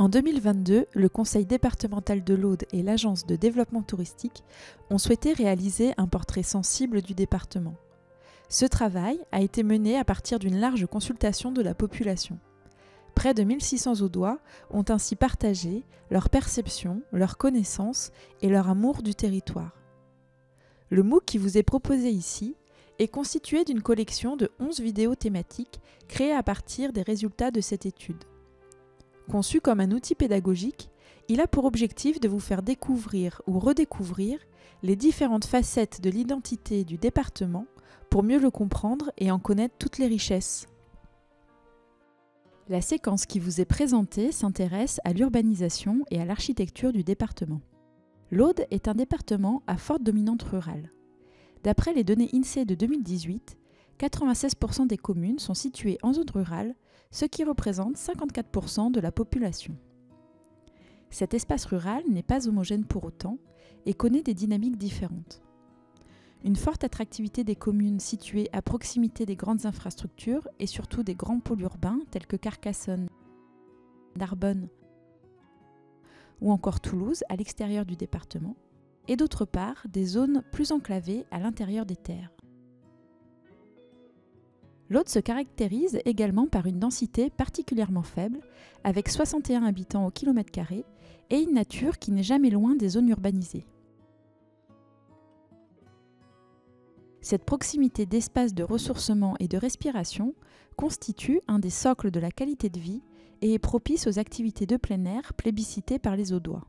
En 2022, le Conseil départemental de l'Aude et l'Agence de développement touristique ont souhaité réaliser un portrait sensible du département. Ce travail a été mené à partir d'une large consultation de la population. Près de 1600 Audois ont ainsi partagé leurs perceptions, leurs connaissances et leur amour du territoire. Le MOOC qui vous est proposé ici est constitué d'une collection de 11 vidéos thématiques créées à partir des résultats de cette étude. Conçu comme un outil pédagogique, il a pour objectif de vous faire découvrir ou redécouvrir les différentes facettes de l'identité du département pour mieux le comprendre et en connaître toutes les richesses. La séquence qui vous est présentée s'intéresse à l'urbanisation et à l'architecture du département. L'Aude est un département à forte dominante rurale. D'après les données INSEE de 2018, 96% des communes sont situées en zone rurale, ce qui représente 54% de la population. Cet espace rural n'est pas homogène pour autant et connaît des dynamiques différentes. Une forte attractivité des communes situées à proximité des grandes infrastructures et surtout des grands pôles urbains tels que Carcassonne, Narbonne ou encore Toulouse à l'extérieur du département, et d'autre part des zones plus enclavées à l'intérieur des terres. L'Aude se caractérise également par une densité particulièrement faible, avec 61 habitants au kilomètre carré, et une nature qui n'est jamais loin des zones urbanisées. Cette proximité d'espaces de ressourcement et de respiration constitue un des socles de la qualité de vie et est propice aux activités de plein air plébiscitées par les Audois.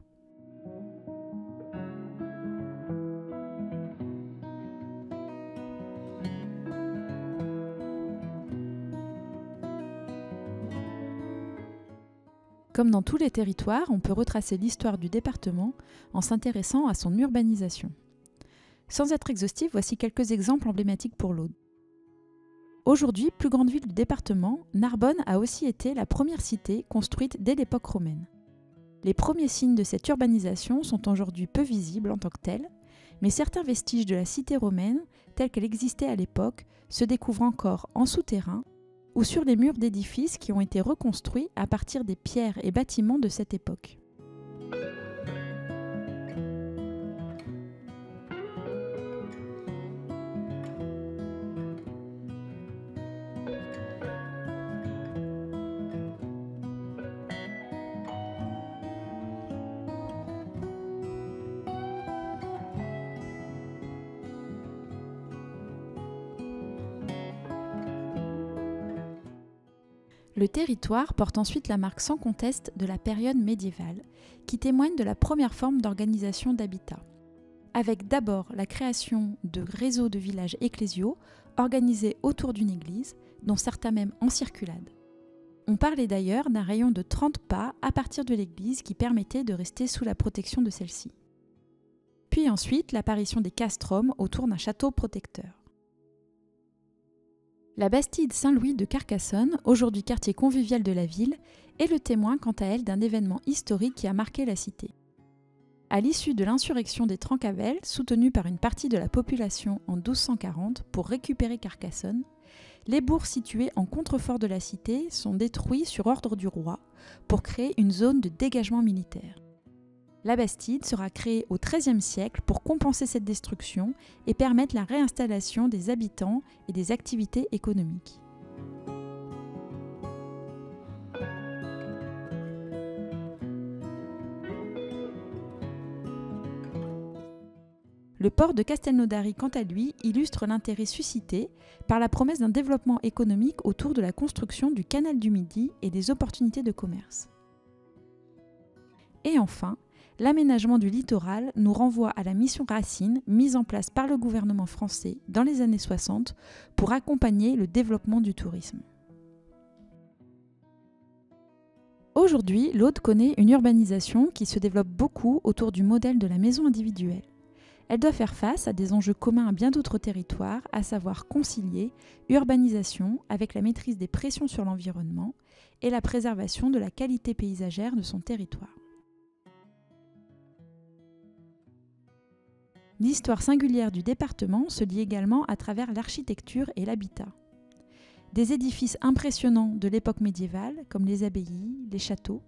Comme dans tous les territoires, on peut retracer l'histoire du département en s'intéressant à son urbanisation. Sans être exhaustif, voici quelques exemples emblématiques pour l'Aude. Aujourd'hui, plus grande ville du département, Narbonne a aussi été la première cité construite dès l'époque romaine. Les premiers signes de cette urbanisation sont aujourd'hui peu visibles en tant que tels, mais certains vestiges de la cité romaine, telle qu'elle existait à l'époque, se découvrent encore en souterrain ou sur les murs d'édifices qui ont été reconstruits à partir des pierres et bâtiments de cette époque. Le territoire porte ensuite la marque sans conteste de la période médiévale, qui témoigne de la première forme d'organisation d'habitat, avec d'abord la création de réseaux de villages ecclésiaux organisés autour d'une église, dont certains même en circulade. On parlait d'ailleurs d'un rayon de 30 pas à partir de l'église qui permettait de rester sous la protection de celle-ci. Puis ensuite l'apparition des castrums autour d'un château protecteur. La Bastide Saint-Louis de Carcassonne, aujourd'hui quartier convivial de la ville, est le témoin quant à elle d'un événement historique qui a marqué la cité. À l'issue de l'insurrection des Trencavel, soutenue par une partie de la population en 1240 pour récupérer Carcassonne, les bourgs situés en contrefort de la cité sont détruits sur ordre du roi pour créer une zone de dégagement militaire. La Bastide sera créée au XIIIe siècle pour compenser cette destruction et permettre la réinstallation des habitants et des activités économiques. Le port de Castelnaudary, quant à lui, illustre l'intérêt suscité par la promesse d'un développement économique autour de la construction du canal du Midi et des opportunités de commerce. Et enfin, l'aménagement du littoral nous renvoie à la mission Racine mise en place par le gouvernement français dans les années 60 pour accompagner le développement du tourisme. Aujourd'hui, l'Aude connaît une urbanisation qui se développe beaucoup autour du modèle de la maison individuelle. Elle doit faire face à des enjeux communs à bien d'autres territoires, à savoir concilier urbanisation avec la maîtrise des pressions sur l'environnement et la préservation de la qualité paysagère de son territoire. L'histoire singulière du département se lie également à travers l'architecture et l'habitat. Des édifices impressionnants de l'époque médiévale, comme les abbayes, les châteaux,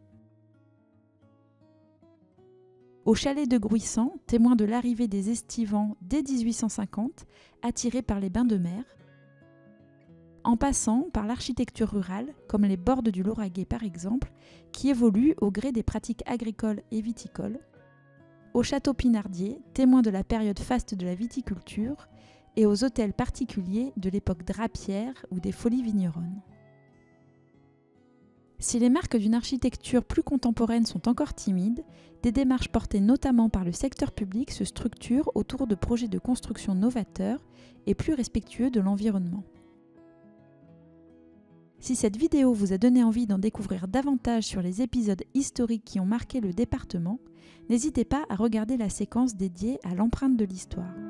au chalet de Grouissant, témoin de l'arrivée des estivants dès 1850, attirés par les bains de mer, en passant par l'architecture rurale, comme les bords du Lauragais par exemple, qui évoluent au gré des pratiques agricoles et viticoles, au château Pinardier, témoin de la période faste de la viticulture, et aux hôtels particuliers de l'époque drapière ou des folies vigneronnes. Si les marques d'une architecture plus contemporaine sont encore timides, des démarches portées notamment par le secteur public se structurent autour de projets de construction novateurs et plus respectueux de l'environnement. Si cette vidéo vous a donné envie d'en découvrir davantage sur les épisodes historiques qui ont marqué le département, n'hésitez pas à regarder la séquence dédiée à l'empreinte de l'histoire.